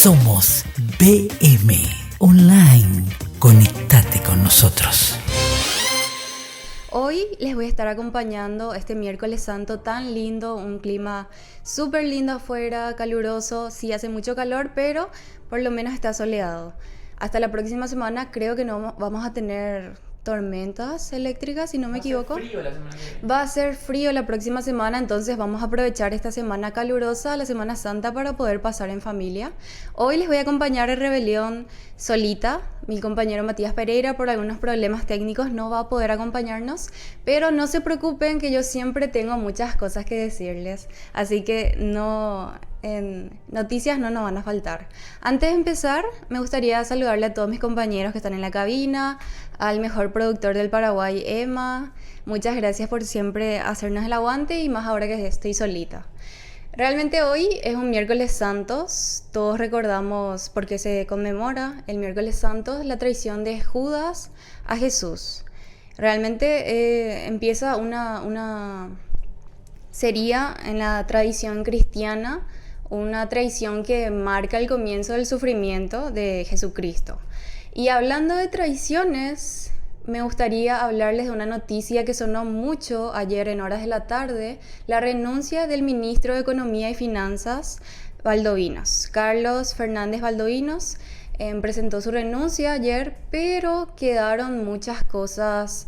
Somos BM Online. Conectate con nosotros. Hoy les voy a estar acompañando este miércoles santo tan lindo, un clima súper lindo afuera, caluroso, sí hace mucho calor, pero por lo menos está soleado. Hasta la próxima semana creo que no vamos a tener tormentas eléctricas, si no me equivoco. Va a ser frío la semana que viene. Va a ser frío la próxima semana, entonces vamos a aprovechar esta semana calurosa, la Semana Santa, para poder pasar en familia. Hoy les voy a acompañar en Rebelión solita. Mi compañero Matías Pereira, por algunos problemas técnicos, no va a poder acompañarnos, pero no se preocupen que yo siempre tengo muchas cosas que decirles, así que noticias no nos van a faltar. Antes de empezar, me gustaría saludarle a todos mis compañeros que están en la cabina, al mejor productor del Paraguay, Emma. Muchas gracias por siempre hacernos el aguante y más ahora que estoy solita. Realmente hoy es un miércoles santos, todos recordamos porque se conmemora el miércoles santos la traición de Judas a Jesús. Realmente empieza sería en la tradición cristiana una traición que marca el comienzo del sufrimiento de Jesucristo. Y hablando de traiciones, me gustaría hablarles de una noticia que sonó mucho ayer en horas de la tarde: la renuncia del ministro de Economía y Finanzas, Valdovinos. Carlos Fernández Valdovinos presentó su renuncia ayer, pero quedaron muchas cosas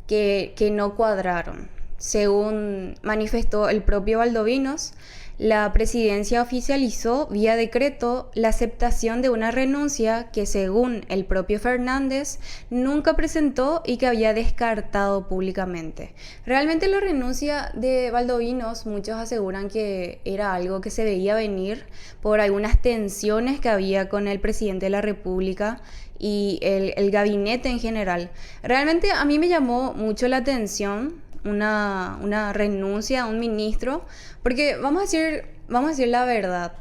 que no cuadraron. Según manifestó el propio Valdovinos, la presidencia oficializó vía decreto la aceptación de una renuncia que, según el propio Fernández, nunca presentó y que había descartado públicamente. Realmente la renuncia de Valdovinos, muchos aseguran que era algo que se veía venir por algunas tensiones que había con el presidente de la República y el gabinete en general. Realmente a mí me llamó mucho la atención una renuncia a un ministro, porque vamos a decir la verdad.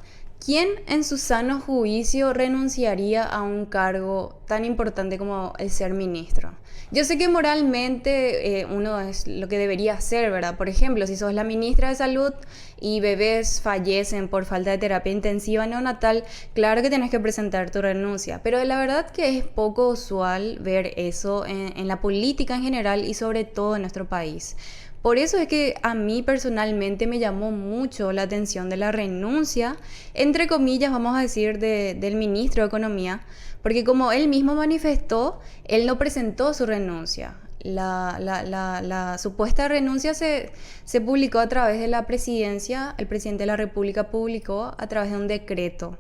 ¿Quién en su sano juicio renunciaría a un cargo tan importante como el ser ministro? Yo sé que moralmente uno es lo que debería hacer, ¿verdad? Por ejemplo, si sos la ministra de Salud y bebés fallecen por falta de terapia intensiva neonatal, claro que tenés que presentar tu renuncia. Pero la verdad que es poco usual ver eso en la política en general y sobre todo en nuestro país. Por eso es que a mí personalmente me llamó mucho la atención de la renuncia, entre comillas, vamos a decir, del ministro de Economía, porque como él mismo manifestó, él no presentó su renuncia. La supuesta renuncia se publicó a través de la presidencia, el presidente de la República publicó a través de un decreto.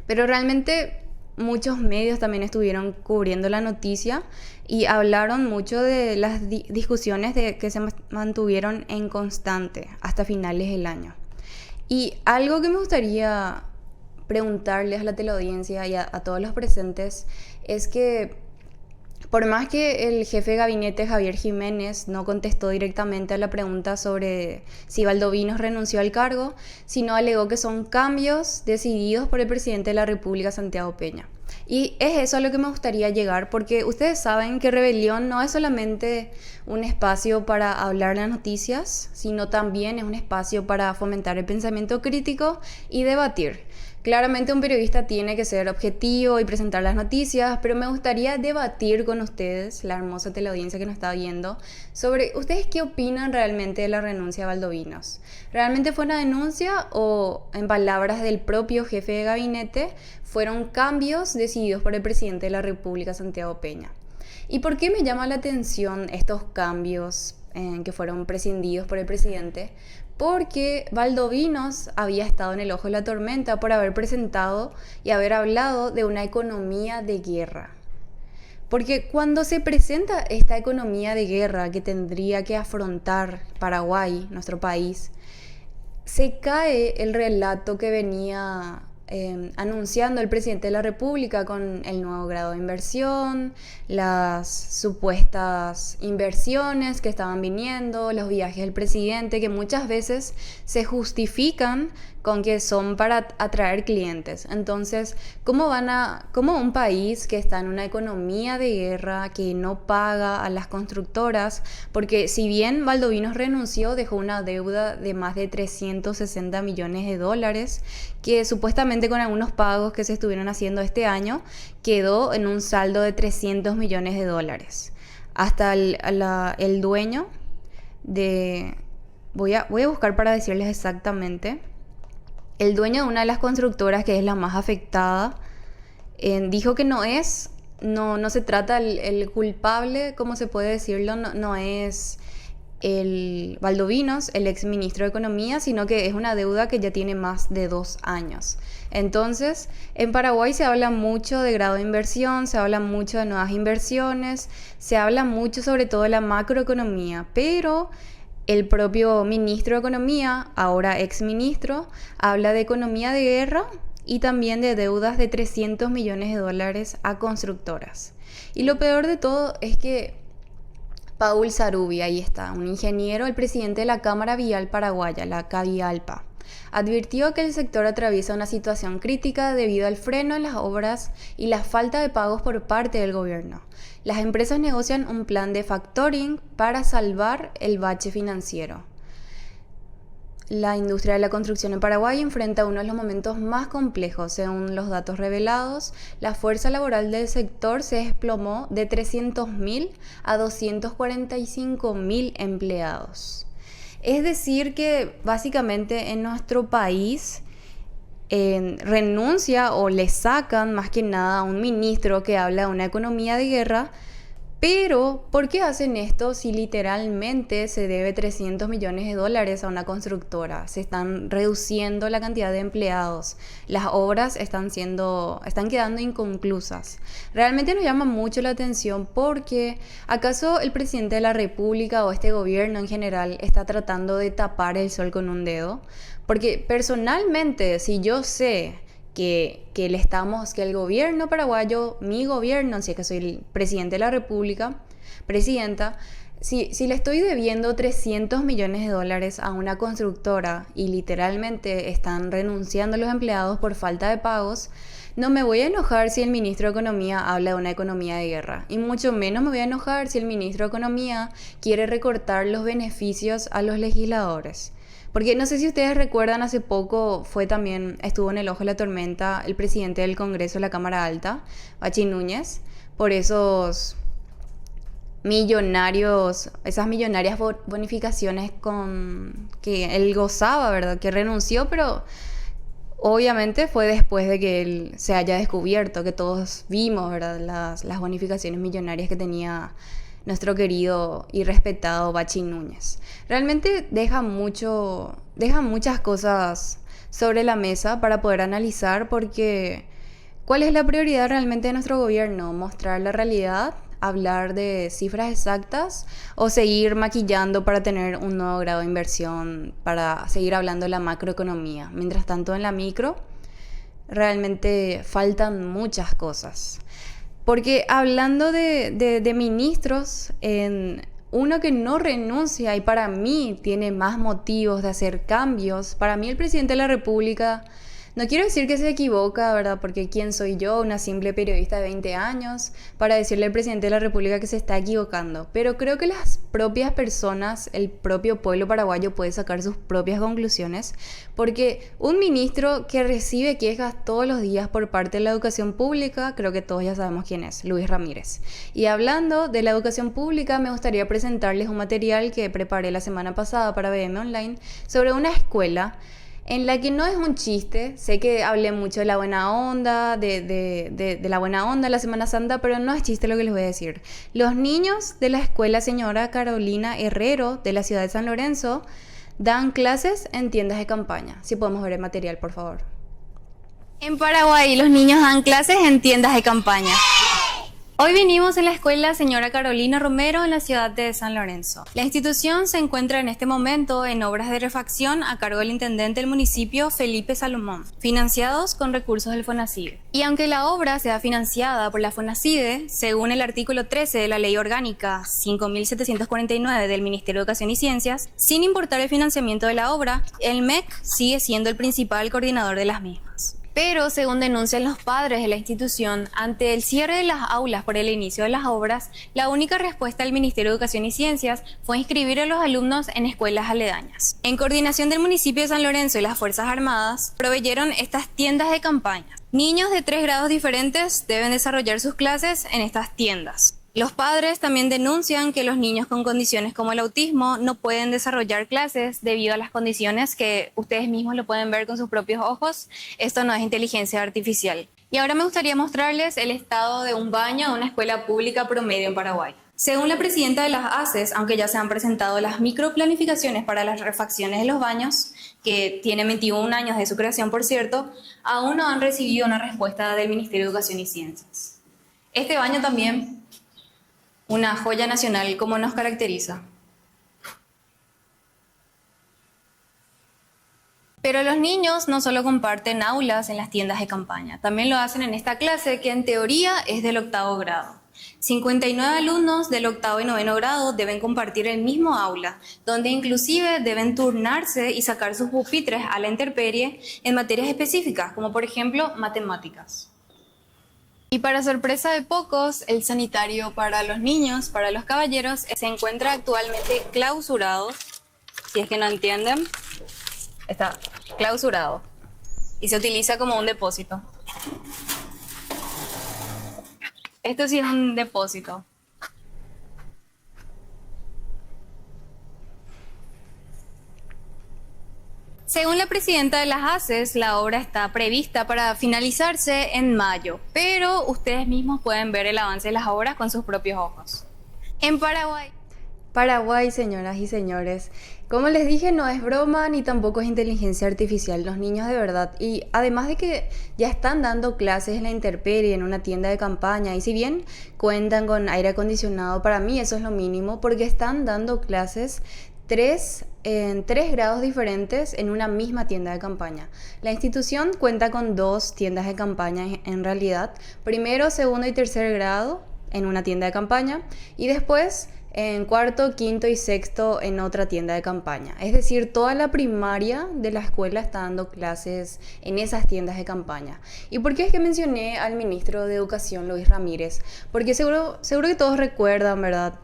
Pero realmente muchos medios también estuvieron cubriendo la noticia y hablaron mucho de las discusiones que se mantuvieron en constante hasta finales del año. Y algo que me gustaría preguntarles a la teleaudiencia y a todos los presentes es que, por más que el jefe de gabinete, Javier Jiménez, no contestó directamente a la pregunta sobre si Valdovinos renunció al cargo, sino alegó que son cambios decididos por el presidente de la República, Santiago Peña. Y es eso a lo que me gustaría llegar, porque ustedes saben que Rebelión no es solamente un espacio para hablar las noticias, sino también es un espacio para fomentar el pensamiento crítico y debatir. Claramente un periodista tiene que ser objetivo y presentar las noticias, pero me gustaría debatir con ustedes, la hermosa teleaudiencia que nos está viendo, sobre ustedes qué opinan realmente de la renuncia de Valdovinos. ¿Realmente fue una denuncia o, en palabras del propio jefe de gabinete, fueron cambios decididos por el presidente de la República, Santiago Peña? ¿Y por qué me llama la atención estos cambios que fueron prescindidos por el presidente? Porque Valdovinos había estado en el ojo de la tormenta por haber presentado y haber hablado de una economía de guerra. Porque cuando se presenta esta economía de guerra que tendría que afrontar Paraguay, nuestro país, se cae el relato que venía anunciando el presidente de la República con el nuevo grado de inversión, las supuestas inversiones que estaban viniendo, los viajes del presidente que muchas veces se justifican con que son para atraer clientes. Entonces, cómo un país que está en una economía de guerra, que no paga a las constructoras, porque si bien Valdovinos renunció, dejó una deuda de más de 360 millones de dólares, que supuestamente con algunos pagos que se estuvieron haciendo este año, quedó en un saldo de 300 millones de dólares. Hasta el dueño de... Voy a buscar para decirles exactamente. El dueño de una de las constructoras, que es la más afectada, dijo que no se trata el culpable, como se puede decirlo, no es el Valdovinos, el ex ministro de Economía, sino que es una deuda que ya tiene más de 2 años. Entonces, en Paraguay se habla mucho de grado de inversión, se habla mucho de nuevas inversiones, se habla mucho sobre todo de la macroeconomía, pero el propio ministro de Economía, ahora ex ministro, habla de economía de guerra y también de deudas de 300 millones de dólares a constructoras. Y lo peor de todo es que Paul Sarubi, ahí está, un ingeniero, el presidente de la Cámara Vial Paraguaya, la CAVIALPA, advirtió que el sector atraviesa una situación crítica debido al freno en las obras y la falta de pagos por parte del gobierno. Las empresas negocian un plan de factoring para salvar el bache financiero. La industria de la construcción en Paraguay enfrenta uno de los momentos más complejos. Según los datos revelados, la fuerza laboral del sector se desplomó de 300.000 a 245.000 empleados. Es decir que básicamente en nuestro país renuncia o le sacan más que nada a un ministro que habla de una economía de guerra. Pero, ¿por qué hacen esto si literalmente se debe 300 millones de dólares a una constructora? Se están reduciendo la cantidad de empleados. Las obras están quedando inconclusas. Realmente nos llama mucho la atención porque ¿acaso el presidente de la República o este gobierno en general está tratando de tapar el sol con un dedo? Porque personalmente, si yo sé que el gobierno paraguayo, mi gobierno, si es que soy el presidente de la República, presidenta, si le estoy debiendo 300 millones de dólares a una constructora y literalmente están renunciando los empleados por falta de pagos, no me voy a enojar si el ministro de Economía habla de una economía de guerra. Y mucho menos me voy a enojar si el ministro de Economía quiere recortar los beneficios a los legisladores. Porque no sé si ustedes recuerdan, hace poco estuvo en el ojo de la tormenta el presidente del Congreso de la Cámara Alta, Bachi Núñez, por esas millonarias bonificaciones con que él gozaba, ¿verdad? Que renunció, pero obviamente fue después de que él se haya descubierto, que todos vimos, ¿verdad? Las bonificaciones millonarias que tenía nuestro querido y respetado Bachi Núñez. Realmente deja muchas cosas sobre la mesa para poder analizar, porque ¿cuál es la prioridad realmente de nuestro gobierno? ¿Mostrar la realidad? ¿Hablar de cifras exactas? ¿O seguir maquillando para tener un nuevo grado de inversión, para seguir hablando de la macroeconomía? Mientras tanto, en la micro realmente faltan muchas cosas. Porque hablando de ministros, uno que no renuncia y para mí tiene más motivos de hacer cambios, para mí el presidente de la República, no quiero decir que se equivoca, ¿verdad? Porque ¿quién soy yo, una simple periodista de 20 años, para decirle al presidente de la República que se está equivocando? Pero creo que las propias personas, el propio pueblo paraguayo puede sacar sus propias conclusiones, porque un ministro que recibe quejas todos los días por parte de la educación pública, creo que todos ya sabemos quién es, Luis Ramírez. Y hablando de la educación pública, me gustaría presentarles un material que preparé la semana pasada para BM Online sobre una escuela en la que no es un chiste. Sé que hablé mucho de la buena onda, de la buena onda, la Semana Santa, pero no es chiste lo que les voy a decir. Los niños de la escuela Señora Carolina Herrero de la ciudad de San Lorenzo dan clases en tiendas de campaña. Si podemos ver el material, por favor. En Paraguay los niños dan clases en tiendas de campaña. Hoy vinimos en la escuela Señora Carolina Romero en la ciudad de San Lorenzo. La institución se encuentra en este momento en obras de refacción a cargo del intendente del municipio Felipe Salomón, financiados con recursos del FONACIDE. Y aunque la obra sea financiada por la FONACIDE, según el artículo 13 de la Ley Orgánica 5749 del Ministerio de Educación y Ciencias, sin importar el financiamiento de la obra, el MEC sigue siendo el principal coordinador de las mismas. Pero, según denuncian los padres de la institución, ante el cierre de las aulas por el inicio de las obras, la única respuesta del Ministerio de Educación y Ciencias fue inscribir a los alumnos en escuelas aledañas. En coordinación del municipio de San Lorenzo y las Fuerzas Armadas, proveyeron estas tiendas de campaña. Niños de 3 grados diferentes deben desarrollar sus clases en estas tiendas. Los padres también denuncian que los niños con condiciones como el autismo no pueden desarrollar clases debido a las condiciones que ustedes mismos lo pueden ver con sus propios ojos. Esto no es inteligencia artificial. Y ahora me gustaría mostrarles el estado de un baño de una escuela pública promedio en Paraguay. Según la presidenta de las ACES, aunque ya se han presentado las microplanificaciones para las refacciones de los baños, que tienen 21 años de su creación por cierto, aún no han recibido una respuesta del Ministerio de Educación y Ciencias. Este baño también, una joya nacional como nos caracteriza. Pero los niños no solo comparten aulas en las tiendas de campaña, también lo hacen en esta clase que en teoría es del 8º grado. 59 alumnos del 8º y 9º grado deben compartir el mismo aula, donde inclusive deben turnarse y sacar sus pupitres a la intemperie en materias específicas, como por ejemplo matemáticas. Y para sorpresa de pocos, el sanitario para los niños, para los caballeros, se encuentra actualmente clausurado. Si es que no entienden, está clausurado y se utiliza como un depósito. Esto sí es un depósito. Según la presidenta de las ACES, la obra está prevista para finalizarse en mayo, pero ustedes mismos pueden ver el avance de las obras con sus propios ojos. En Paraguay, señoras y señores, como les dije, no es broma ni tampoco es inteligencia artificial, los niños de verdad. Y además de que ya están dando clases en la intemperie, en una tienda de campaña, y si bien cuentan con aire acondicionado, para mí eso es lo mínimo, porque están dando clases en 3 grados diferentes en una misma tienda de campaña. La institución cuenta con 2 tiendas de campaña en realidad, primero, segundo y tercer grado en una tienda de campaña y después en 4º, 5º y 6º en otra tienda de campaña. Es decir, toda la primaria de la escuela está dando clases en esas tiendas de campaña. ¿Y por qué es que mencioné al ministro de Educación, Luis Ramírez? Porque seguro que todos recuerdan, ¿verdad?,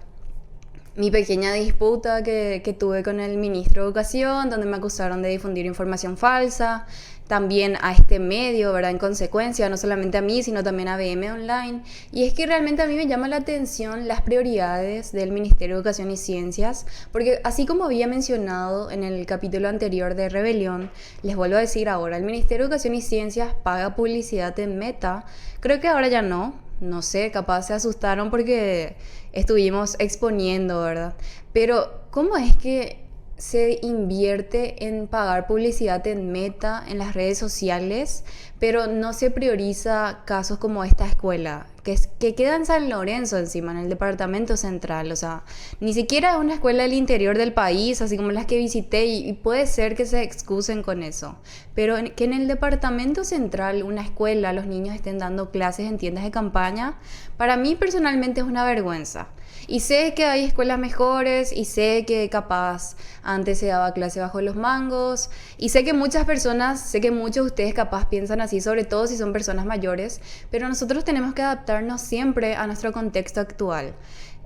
mi pequeña disputa que tuve con el ministro de Educación, donde me acusaron de difundir información falsa, también a este medio, ¿verdad?, en consecuencia, no solamente a mí, sino también a BM Online. Y es que realmente a mí me llama la atención las prioridades del Ministerio de Educación y Ciencias, porque así como había mencionado en el capítulo anterior de Rebelión, les vuelvo a decir ahora, el Ministerio de Educación y Ciencias paga publicidad en Meta, creo que ahora ya no sé, capaz se asustaron porque estuvimos exponiendo, ¿verdad? Pero, ¿cómo es que se invierte en pagar publicidad en Meta, en las redes sociales, pero no se prioriza casos como esta escuela, que queda en San Lorenzo encima, en el departamento central? O sea, ni siquiera es una escuela del interior del país, así como las que visité, y puede ser que se excusen con eso, pero que en el departamento central, una escuela, los niños estén dando clases en tiendas de campaña, para mí personalmente es una vergüenza. Y sé que hay escuelas mejores y sé que capaz antes se daba clase bajo los mangos y sé que muchos de ustedes capaz piensan así, sobre todo si son personas mayores, pero nosotros tenemos que adaptarnos siempre a nuestro contexto actual.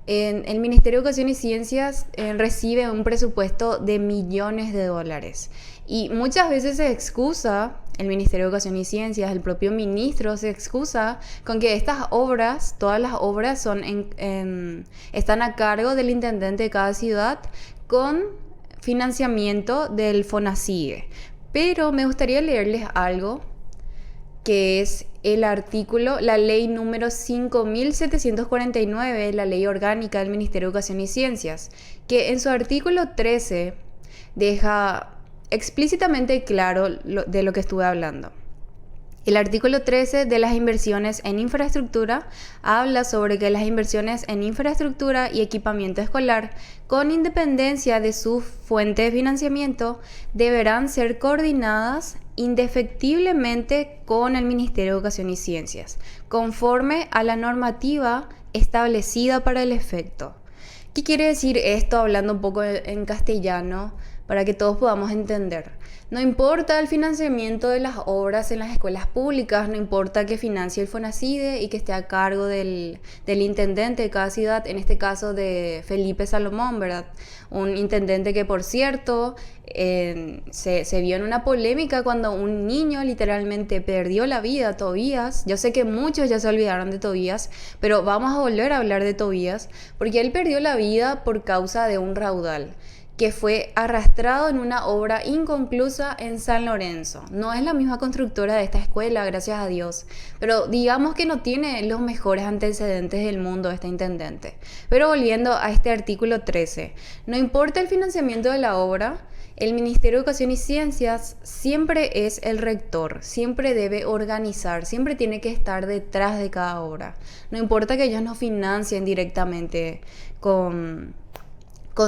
El Ministerio de Educación y Ciencias recibe un presupuesto de millones de dólares y muchas veces se excusa, el Ministerio de Educación y Ciencias, el propio ministro se excusa con que estas obras, todas las obras están a cargo del intendente de cada ciudad con financiamiento del FONACIDE. Pero me gustaría leerles algo que es el artículo, la ley número 5749, la ley orgánica del Ministerio de Educación y Ciencias, que en su artículo 13 deja explícitamente claro de lo que estuve hablando. El artículo 13 de las inversiones en infraestructura habla sobre que las inversiones en infraestructura y equipamiento escolar, con independencia de su fuente de financiamiento, deberán ser coordinadas indefectiblemente con el Ministerio de Educación y Ciencias, conforme a la normativa establecida para el efecto. ¿Qué quiere decir esto hablando un poco en castellano para que todos podamos entender? No importa el financiamiento de las obras en las escuelas públicas, no importa que financie el FONACIDE y que esté a cargo del intendente de cada ciudad, en este caso de Felipe Salomón, ¿verdad? Un intendente que, por cierto, se vio en una polémica cuando un niño literalmente perdió la vida, Tobías. Yo sé que muchos ya se olvidaron de Tobías, pero vamos a volver a hablar de Tobías, porque él perdió la vida por causa de un raudal que fue arrastrado en una obra inconclusa en San Lorenzo. No es la misma constructora de esta escuela, gracias a Dios, pero digamos que no tiene los mejores antecedentes del mundo este intendente. Pero volviendo a este artículo 13, no importa el financiamiento de la obra, el Ministerio de Educación y Ciencias siempre es el rector, siempre debe organizar, siempre tiene que estar detrás de cada obra. No importa que ellos no financien directamente con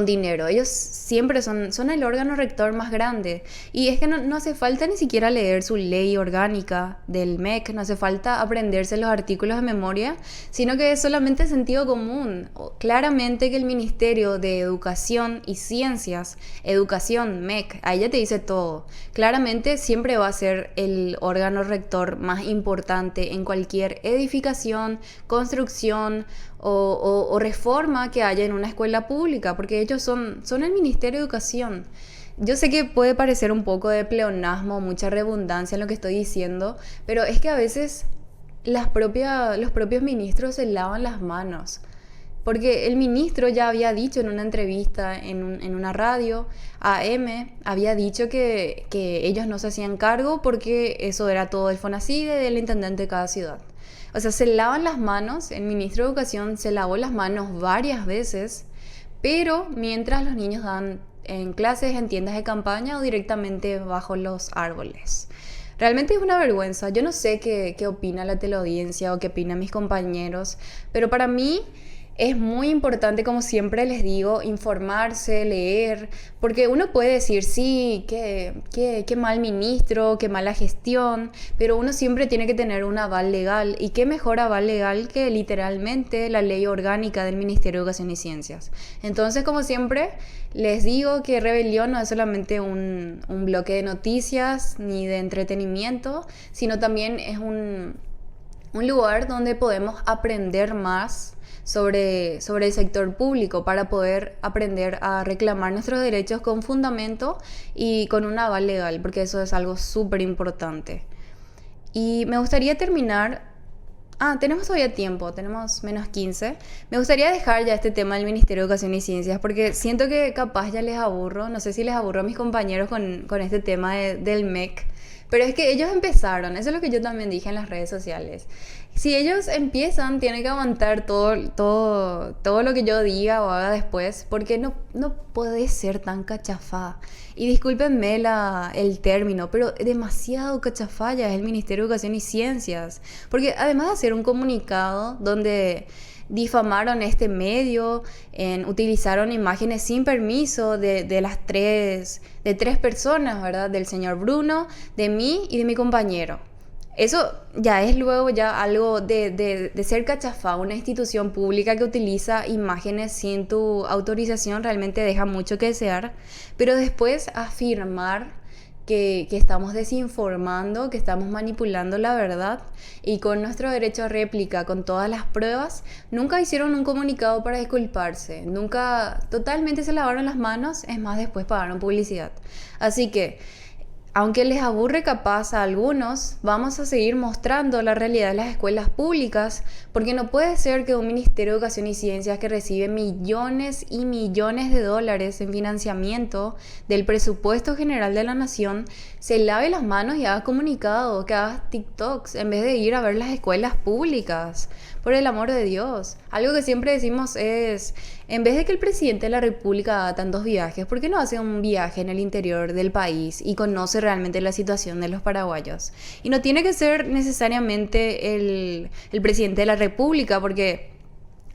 dinero. Ellos siempre son el órgano rector más grande. Y es que no hace falta ni siquiera leer su ley orgánica del MEC, no hace falta aprenderse los artículos de memoria, sino que es solamente sentido común. Claramente que el Ministerio de Educación y Ciencias, Educación, MEC, ahí ya te dice todo. Claramente siempre va a ser el órgano rector más importante en cualquier edificación, construcción o reforma que haya en una escuela pública, porque ellos son el Ministerio de Educación. Yo sé que puede parecer un poco de pleonasmo, mucha redundancia en lo que estoy diciendo, pero es que a veces los propios ministros se lavan las manos. Porque el ministro ya había dicho en una entrevista en una radio AM, había dicho que ellos no se hacían cargo porque eso era todo del FONACIDE, del intendente de cada ciudad. O sea, se lavan las manos, el ministro de Educación se lavó las manos varias veces, pero mientras los niños dan en clases, en tiendas de campaña o directamente bajo los árboles. Realmente es una vergüenza. Yo no sé qué opina la teleaudiencia o qué opinan mis compañeros, pero para mí es muy importante, como siempre les digo, informarse, leer, porque uno puede decir, sí, qué mal ministro, qué mala gestión, pero uno siempre tiene que tener un aval legal, y qué mejor aval legal que literalmente la ley orgánica del Ministerio de Educación y Ciencias. Entonces, como siempre, les digo que Rebelión no es solamente un bloque de noticias ni de entretenimiento, sino también es un lugar donde podemos aprender más sobre el sector público para poder aprender a reclamar nuestros derechos con fundamento y con un aval legal, porque eso es algo súper importante. Y me gustaría terminar... tenemos todavía tiempo, tenemos menos 15. Me gustaría dejar ya este tema del Ministerio de Educación y Ciencias, porque siento que capaz ya les aburro, no sé si les aburro a mis compañeros con este tema del MEC, pero es que ellos empezaron, eso es lo que yo también dije en las redes sociales. Si ellos empiezan, tienen que aguantar todo lo que yo diga o haga después, porque no puede ser tan cachafá. Y discúlpenme el término, pero demasiado cachafá ya es el Ministerio de Educación y Ciencias. Porque además de hacer un comunicado donde difamaron este medio, utilizaron imágenes sin permiso de tres personas, ¿verdad? Del señor Bruno, de mí y de mi compañero. Eso ya es luego ya algo de ser cachafá. Una institución pública que utiliza imágenes sin tu autorización realmente deja mucho que desear. Pero después afirmar que estamos desinformando, que estamos manipulando la verdad, y con nuestro derecho a réplica, con todas las pruebas, nunca hicieron un comunicado para disculparse, nunca totalmente se lavaron las manos, es más, después pagaron publicidad. Así que, aunque les aburre capaz a algunos, vamos a seguir mostrando la realidad de las escuelas públicas, porque no puede ser que un Ministerio de Educación y Ciencias que recibe millones y millones de dólares en financiamiento del presupuesto general de la nación se lave las manos y haga comunicados, que haga TikToks, en vez de ir a ver las escuelas públicas. Por el amor de Dios. Algo que siempre decimos es, en vez de que el presidente de la República haga tantos viajes, ¿por qué no hace un viaje en el interior del país y conoce realmente la situación de los paraguayos? Y no tiene que ser necesariamente el presidente de la República, porque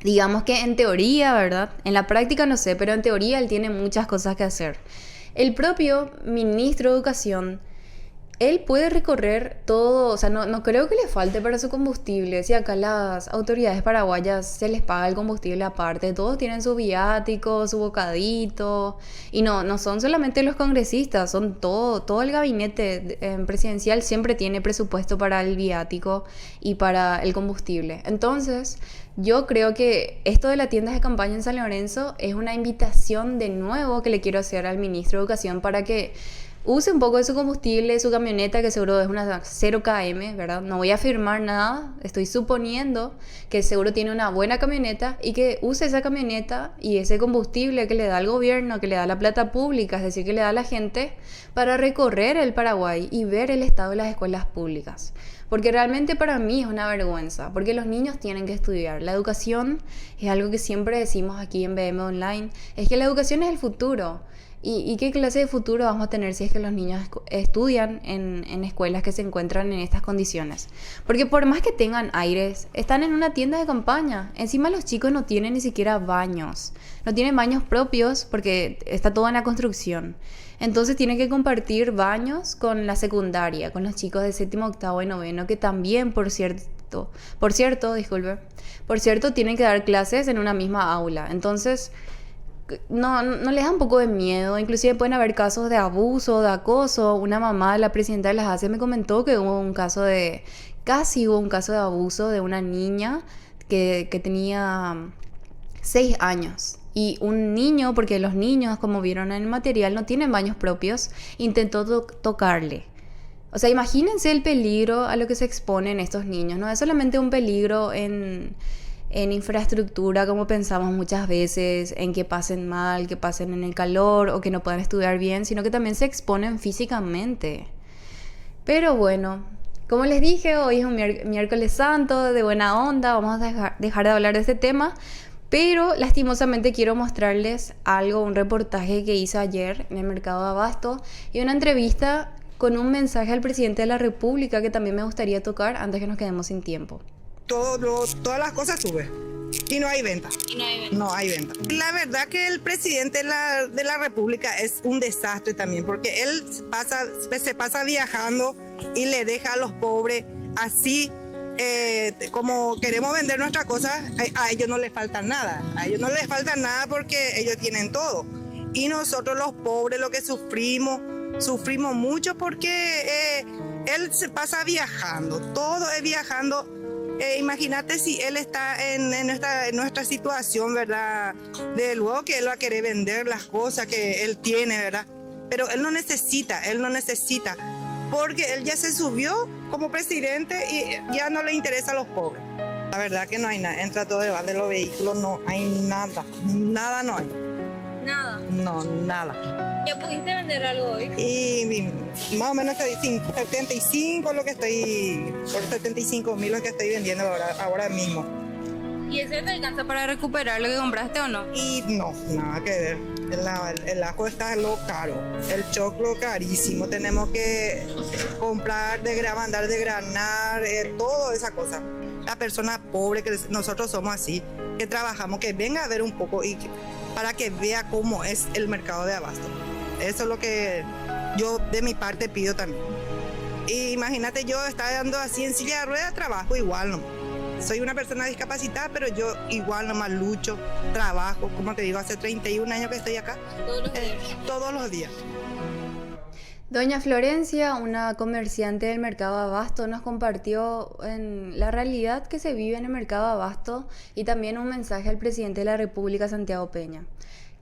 digamos que en teoría, ¿verdad? En la práctica no sé, pero en teoría él tiene muchas cosas que hacer. El propio ministro de Educación, él puede recorrer todo, o sea, no creo que le falte para su combustible. Si acá las autoridades paraguayas se les paga el combustible aparte, todos tienen su viático, su bocadito. Y no son solamente los congresistas, son todo el gabinete presidencial siempre tiene presupuesto para el viático y para el combustible. Entonces, yo creo que esto de las tiendas de campaña en San Lorenzo es una invitación de nuevo que le quiero hacer al ministro de Educación para que use un poco de su combustible, su camioneta, que seguro es una 0 km, ¿verdad? No voy a afirmar nada, estoy suponiendo que seguro tiene una buena camioneta y que use esa camioneta y ese combustible que le da el gobierno, que le da la plata pública, es decir, que le da a la gente, para recorrer el Paraguay y ver el estado de las escuelas públicas. Porque realmente para mí es una vergüenza, porque los niños tienen que estudiar. La educación es algo que siempre decimos aquí en BM Online, es que la educación es el futuro. ¿Y qué clase de futuro vamos a tener si es que los niños estudian en escuelas que se encuentran en estas condiciones? Porque por más que tengan aires, están en una tienda de campaña. Encima los chicos no tienen ni siquiera baños. No tienen baños propios porque está todo en la construcción. Entonces tienen que compartir baños con la secundaria, con los chicos de séptimo, octavo y noveno, que también, por cierto, tienen que dar clases en una misma aula. Entonces, no les da un poco de miedo. Inclusive pueden haber casos de abuso, de acoso. Una mamá de la presidenta de las ACE me comentó que casi hubo un caso de abuso de una niña que tenía 6 años. Y un niño, porque los niños, como vieron en el material, no tienen baños propios, intentó tocarle. O sea, imagínense el peligro a lo que se exponen estos niños. No es solamente un peligro en infraestructura, como pensamos muchas veces, en que pasen mal, que pasen en el calor o que no puedan estudiar bien, sino que también se exponen físicamente. Pero bueno, como les dije, hoy es un miércoles santo, de buena onda, vamos a dejar de hablar de este tema, pero lastimosamente quiero mostrarles algo, un reportaje que hice ayer en el Mercado de Abasto y una entrevista con un mensaje al presidente de la República que también me gustaría tocar antes que nos quedemos sin tiempo. Todas las cosas suben y no hay venta. No hay venta. La verdad que el presidente de la República es un desastre también, porque él se pasa viajando y le deja a los pobres así. Como queremos vender nuestras cosas, a ellos no les falta nada. A ellos no les falta nada porque ellos tienen todo. Y nosotros los pobres, lo que sufrimos mucho porque él se pasa viajando. Todo es viajando. Imagínate si él está en nuestra situación, ¿verdad? De luego que él va a querer vender las cosas que él tiene, ¿verdad? Pero él no necesita, porque él ya se subió como presidente y ya no le interesa a los pobres. La verdad que no hay nada, entra todo debajo de los vehículos, no hay nada no hay. Nada. No, nada. ¿Ya pudiste vender algo hoy? Y más o menos 75 lo que estoy, por 75.000 lo que estoy vendiendo ahora mismo. ¿Y ese te alcanza para recuperar lo que compraste o no? Y no, nada que ver. El ajo está lo caro, el choclo carísimo, tenemos que comprar, mandar desgranar, toda esa cosa. La persona pobre que nosotros somos así, que trabajamos, que venga a ver un poco para que vea cómo es el mercado de abasto. Eso es lo que yo de mi parte pido también. Y imagínate, yo estar dando así en silla de ruedas, trabajo igual, ¿no? Soy una persona discapacitada, pero yo igual nomás lucho, trabajo, como te digo, hace 31 años que estoy acá. Todos los días. Todos los días. Doña Florencia, una comerciante del Mercado Abasto, nos compartió en la realidad que se vive en el Mercado Abasto y también un mensaje al presidente de la República, Santiago Peña.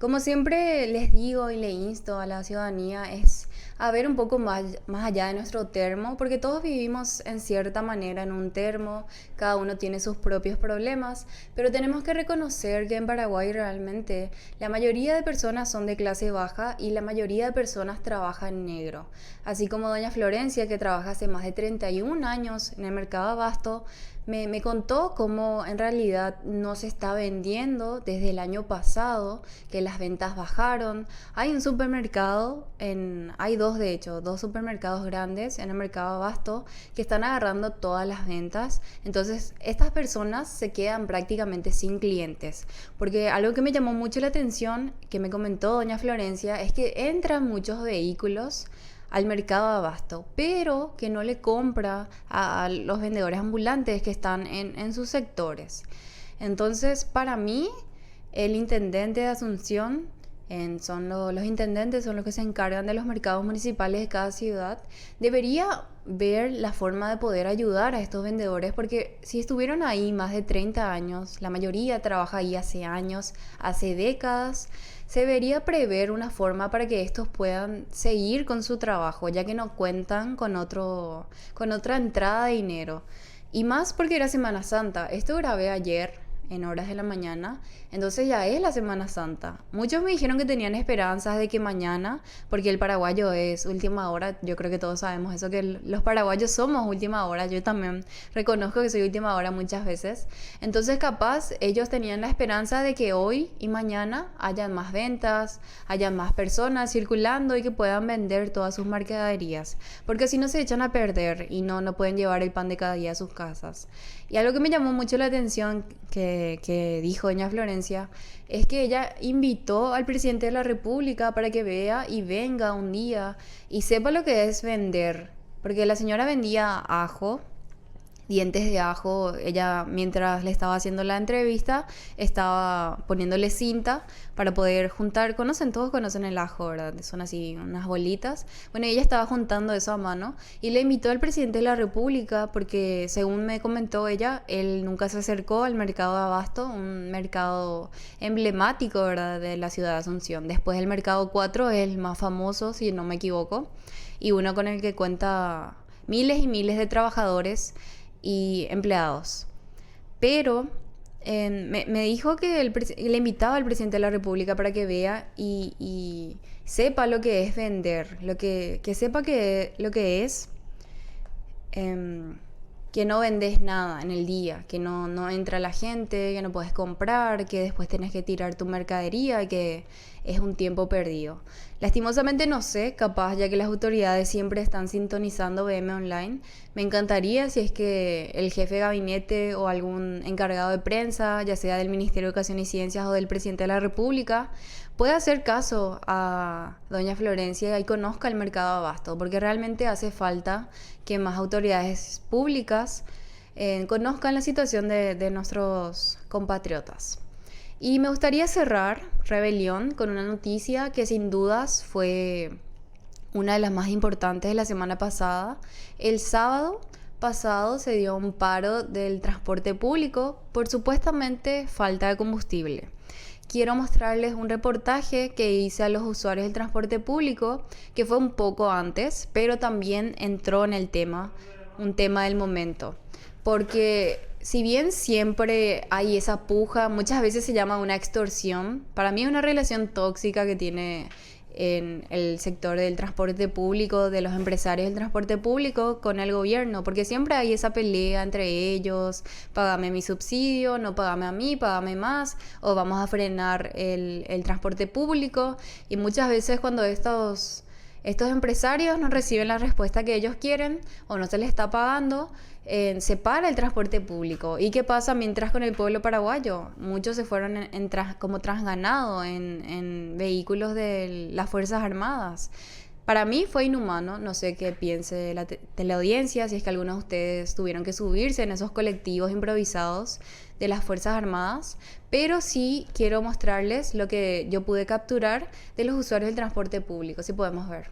Como siempre les digo y le insto a la ciudadanía es a ver un poco más allá de nuestro termo, porque todos vivimos en cierta manera en un termo, cada uno tiene sus propios problemas, pero tenemos que reconocer que en Paraguay realmente la mayoría de personas son de clase baja y la mayoría de personas trabajan negro. Así como doña Florencia, que trabaja hace más de 31 años en el Mercado Abasto, Me contó cómo en realidad no se está vendiendo desde el año pasado, que las ventas bajaron. Hay un supermercado, hay dos de hecho, dos supermercados grandes en el mercado Abasto que están agarrando todas las ventas. Entonces estas personas se quedan prácticamente sin clientes. Porque algo que me llamó mucho la atención, que me comentó doña Florencia, es que entran muchos vehículos al mercado de abasto, pero que no le compra a los vendedores ambulantes que están en sus sectores. Entonces, para mí, el intendente de Asunción, los intendentes son los que se encargan de los mercados municipales de cada ciudad, debería ver la forma de poder ayudar a estos vendedores, porque si estuvieron ahí más de 30 años, la mayoría trabaja ahí hace años, hace décadas, se debería prever una forma para que estos puedan seguir con su trabajo, ya que no cuentan con otra entrada de dinero. Y más porque era Semana Santa. Esto grabé ayer en horas de la mañana, entonces ya es la Semana Santa. Muchos me dijeron que tenían esperanzas de que mañana, porque el paraguayo es última hora, yo creo que todos sabemos eso, que los paraguayos somos última hora, yo también reconozco que soy última hora muchas veces, entonces capaz ellos tenían la esperanza de que hoy y mañana hayan más ventas, hayan más personas circulando y que puedan vender todas sus mercaderías, porque si no se echan a perder y no pueden llevar el pan de cada día a sus casas. Y algo que me llamó mucho la atención que dijo doña Florencia es que ella invitó al presidente de la República para que vea y venga un día y sepa lo que es vender, porque la señora vendía ajo, dientes de ajo. Ella, mientras le estaba haciendo la entrevista, estaba poniéndole cinta para poder juntar. Todos conocen el ajo, ¿verdad? Son así unas bolitas. Bueno, ella estaba juntando eso a mano y le invitó al presidente de la República porque, según me comentó ella, él nunca se acercó al mercado de abasto, un mercado emblemático, ¿verdad?, de la ciudad de Asunción. Después el mercado 4 es el más famoso, si no me equivoco, y uno con el que cuenta miles y miles de trabajadores y empleados. Pero me dijo que le invitaba al presidente de la República para que vea y sepa lo que es vender, que sepa lo que es que no vendes nada en el día, que no entra la gente, que no puedes comprar, que después tienes que tirar tu mercadería, que es un tiempo perdido. Lastimosamente no sé, capaz ya que las autoridades siempre están sintonizando BM Online, me encantaría si es que el jefe de gabinete o algún encargado de prensa, ya sea del Ministerio de Educación y Ciencias o del presidente de la República, pueda hacer caso a doña Florencia y conozca el mercado de abasto, porque realmente hace falta que más autoridades públicas conozcan la situación de nuestros compatriotas. Y me gustaría cerrar Rebelión con una noticia que sin dudas fue una de las más importantes de la semana pasada. El sábado pasado se dio un paro del transporte público por supuestamente falta de combustible. Quiero mostrarles un reportaje que hice a los usuarios del transporte público, que fue un poco antes, pero también entró en el tema, un tema del momento. Porque si bien siempre hay esa puja, muchas veces se llama una extorsión. Para mí es una relación tóxica que tiene en el sector del transporte público, de los empresarios del transporte público con el gobierno, porque siempre hay esa pelea entre ellos: págame mi subsidio, no págame a mí, págame más, o vamos a frenar el transporte público. Y muchas veces cuando estos empresarios no reciben la respuesta que ellos quieren o no se les está pagando, se para el transporte público. ¿Y qué pasa mientras con el pueblo paraguayo? Muchos se fueron como transganado en vehículos de las Fuerzas Armadas. Para mí fue inhumano, no sé qué piense de la teleaudiencia, si es que algunos de ustedes tuvieron que subirse en esos colectivos improvisados de las Fuerzas Armadas, pero sí quiero mostrarles lo que yo pude capturar de los usuarios del transporte público, si podemos ver.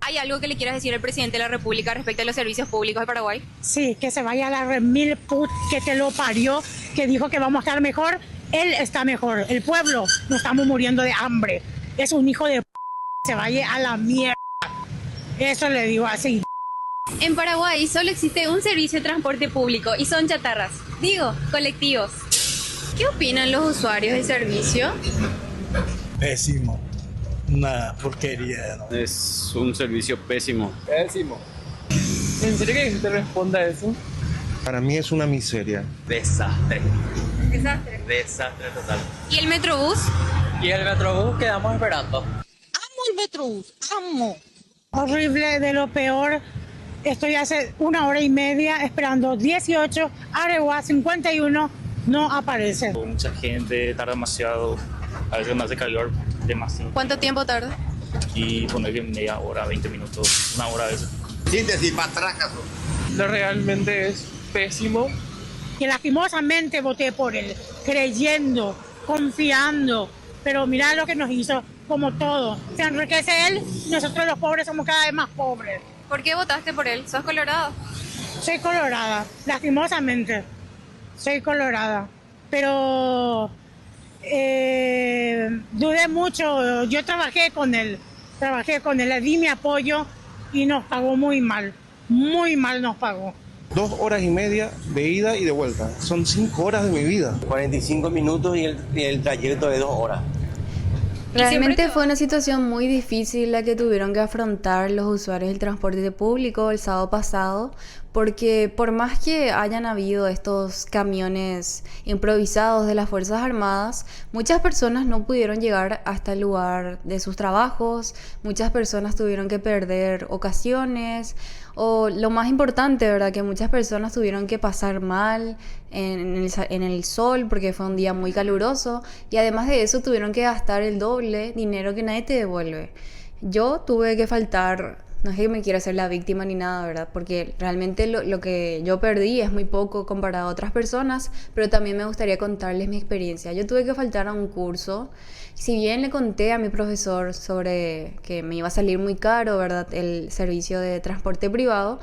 ¿Hay algo que le quieras decir al presidente de la República respecto a los servicios públicos de Paraguay? Sí, que se vaya a la remil put que te lo parió, que dijo que vamos a estar mejor. Él está mejor, el pueblo nos estamos muriendo de hambre. Es un hijo de se vaya a la mierda. Eso le digo así. En Paraguay solo existe un servicio de transporte público y son chatarras, colectivos. ¿Qué opinan los usuarios del servicio? Pésimo. Una porquería, ¿no? Es un servicio pésimo. Pésimo. ¿En serio que te responda eso? Para mí es una miseria. Desastre. Desastre. Desastre total. ¿Y el Metrobús? Y el Metrobús quedamos esperando. Amo el Metrobús, amo. Horrible, de lo peor. Estoy hace 1 hora y media esperando 18, Areguá 51, no aparece. Mucha gente, tarda demasiado, a veces me hace calor demasiado. ¿Cuánto tiempo tarda? Y ponerle media hora, 20 minutos, 1 hora a veces. Síntesis, patracazo. Lo realmente es pésimo. Que lastimosamente voté por él, creyendo, confiando, pero mira lo que nos hizo, como todo. Se enriquece él, nosotros los pobres somos cada vez más pobres. ¿Por qué votaste por él? ¿Sos colorado? Soy colorada, lastimosamente, soy colorada, pero dudé mucho. Yo trabajé con él, le di mi apoyo y nos pagó muy mal nos pagó. 2 horas y media de ida y de vuelta. Son 5 horas de mi vida. 45 minutos y el trayecto de 2 horas. Realmente fue una situación muy difícil la que tuvieron que afrontar los usuarios del transporte público el sábado pasado, porque por más que hayan habido estos camiones improvisados de las Fuerzas Armadas, muchas personas no pudieron llegar hasta el lugar de sus trabajos, muchas personas tuvieron que perder ocasiones, o lo más importante, ¿verdad? Que muchas personas tuvieron que pasar mal en el sol porque fue un día muy caluroso, y además de eso tuvieron que gastar el doble dinero que nadie te devuelve. Yo tuve que faltar, no es que me quiera hacer la víctima ni nada, ¿verdad? Porque realmente lo que yo perdí es muy poco comparado a otras personas, pero también me gustaría contarles mi experiencia. Yo tuve que faltar a un curso. Si bien le conté a mi profesor sobre que me iba a salir muy caro, ¿verdad?, el servicio de transporte privado,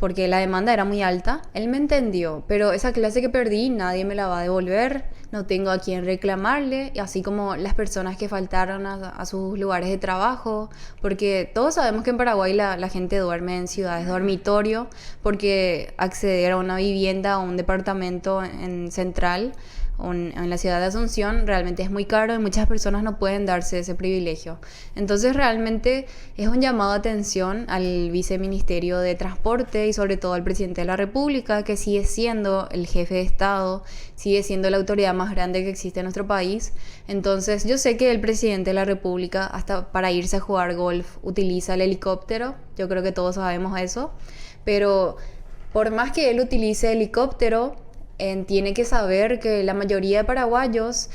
porque la demanda era muy alta, él me entendió, pero esa clase que perdí nadie me la va a devolver, no tengo a quién reclamarle, así como las personas que faltaron a sus lugares de trabajo, porque todos sabemos que en Paraguay la gente duerme en ciudades dormitorio, porque acceder a una vivienda o un departamento en Central en la ciudad de Asunción realmente es muy caro y muchas personas no pueden darse ese privilegio. Entonces realmente es un llamado de atención al viceministerio de Transporte y sobre todo al presidente de la República, que sigue siendo el jefe de Estado, sigue siendo la autoridad más grande que existe en nuestro país. Entonces yo sé que el presidente de la República hasta para irse a jugar golf utiliza el helicóptero, yo creo que todos sabemos eso, pero por más que él utilice helicóptero, tiene que saber que la mayoría de paraguayos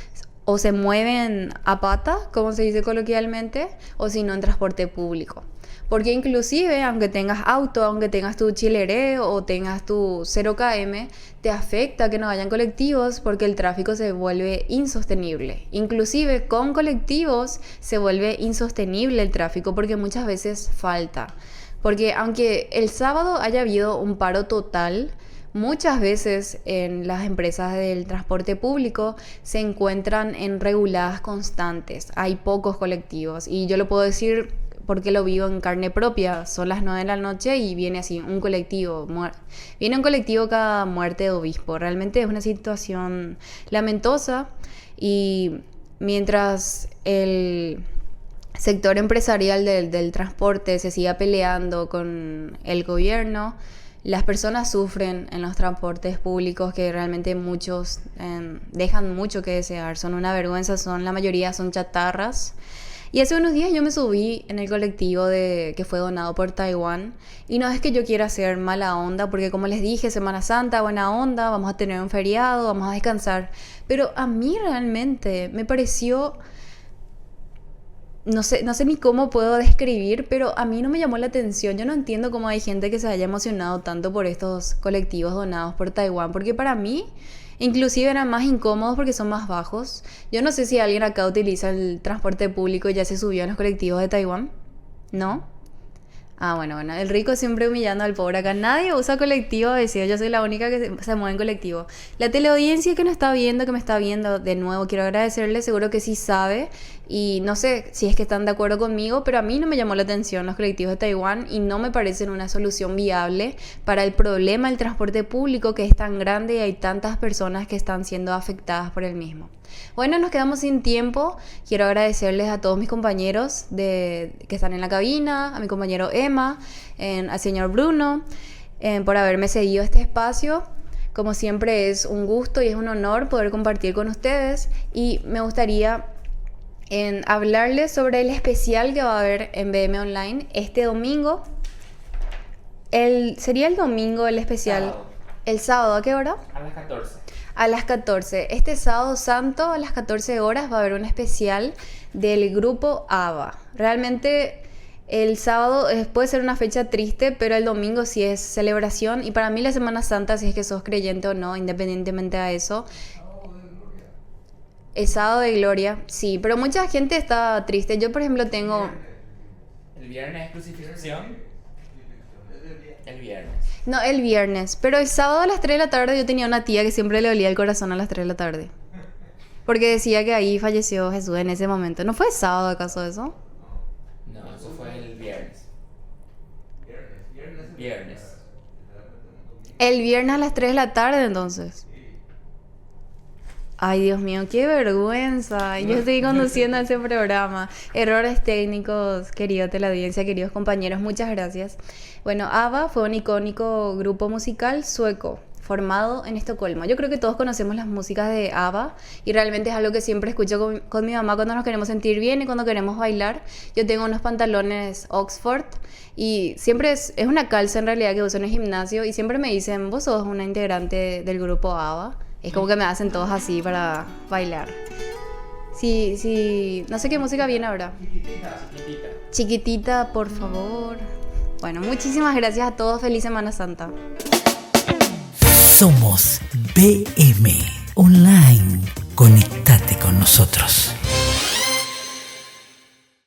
o se mueven a pata, como se dice coloquialmente, o si no en transporte público. Porque inclusive, aunque tengas auto, aunque tengas tu chileré o tengas tu 0km, te afecta que no vayan colectivos porque el tráfico se vuelve insostenible. Inclusive con colectivos se vuelve insostenible el tráfico porque muchas veces falta. Porque aunque el sábado haya habido un paro total, muchas veces en las empresas del transporte público se encuentran en reguladas constantes. Hay pocos colectivos y yo lo puedo decir porque lo vivo en carne propia. Son las 9 de la noche y viene así un colectivo. Viene un colectivo cada muerte de obispo. Realmente es una situación lamentosa y mientras el sector empresarial del transporte se siga peleando con el gobierno, las personas sufren en los transportes públicos que realmente muchos dejan mucho que desear, son una vergüenza, la mayoría son chatarras. Y hace unos días yo me subí en el colectivo que fue donado por Taiwán y no es que yo quiera hacer mala onda porque como les dije, Semana Santa, buena onda, vamos a tener un feriado, vamos a descansar, pero a mí realmente me pareció... No sé ni cómo puedo describir, pero a mí no me llamó la atención. Yo no entiendo cómo hay gente que se haya emocionado tanto por estos colectivos donados por Taiwán, porque para mí inclusive eran más incómodos porque son más bajos. Yo no sé si alguien acá utiliza el transporte público y ya se subió en los colectivos de Taiwán. ¿No? Ah, bueno, el rico siempre humillando al pobre. Acá nadie usa colectivo, decía, yo soy la única que se mueve en colectivo. La teleaudiencia que nos está viendo, que me está viendo, de nuevo quiero agradecerle, seguro que sí sabe. Y no sé si es que están de acuerdo conmigo, pero a mí no me llamó la atención los colectivos de Taiwán y no me parecen una solución viable para el problema del transporte público que es tan grande y hay tantas personas que están siendo afectadas por el mismo. Bueno, nos quedamos sin tiempo. Quiero agradecerles a todos mis compañeros que están en la cabina, a mi compañero Emma, al señor Bruno, por haberme cedido este espacio. Como siempre es un gusto y es un honor poder compartir con ustedes y me gustaría hablarles sobre el especial que va a haber en BM Online este domingo. Sería el domingo el especial. Sábado. ¿El sábado a qué hora? A las 14. A las 14. Este sábado santo a las 14 horas va a haber un especial del grupo ABBA. Realmente el sábado puede ser una fecha triste, pero el domingo sí es celebración. Y para mí la Semana Santa, si es que sos creyente o no, independientemente de eso, el sábado de gloria, sí. Pero mucha gente está triste. Yo, por ejemplo, tengo... ¿El viernes es crucifixión? El viernes. No, el viernes. Pero el sábado a las 3 de la tarde yo tenía una tía que siempre le dolía el corazón a las 3 de la tarde. Porque decía que ahí falleció Jesús en ese momento. ¿No fue sábado acaso eso? No, eso fue el viernes. Viernes. El viernes a las 3 de la tarde entonces. Ay, Dios mío, qué vergüenza. Yo estoy conduciendo ese programa. Errores técnicos, querida teleaudiencia, queridos compañeros, muchas gracias. Bueno, ABBA fue un icónico grupo musical sueco formado en Estocolmo. Yo creo que todos conocemos las músicas de ABBA y realmente es algo que siempre escucho con mi mamá cuando nos queremos sentir bien y cuando queremos bailar. Yo tengo unos pantalones Oxford y siempre es una calza en realidad que uso en el gimnasio y siempre me dicen, vos sos una integrante del grupo ABBA. Es como que me hacen todos así para bailar. Sí, no sé qué música viene ahora. Chiquitita, por favor. Bueno, muchísimas gracias a todos. Feliz Semana Santa. Somos BM Online. Conectate con nosotros.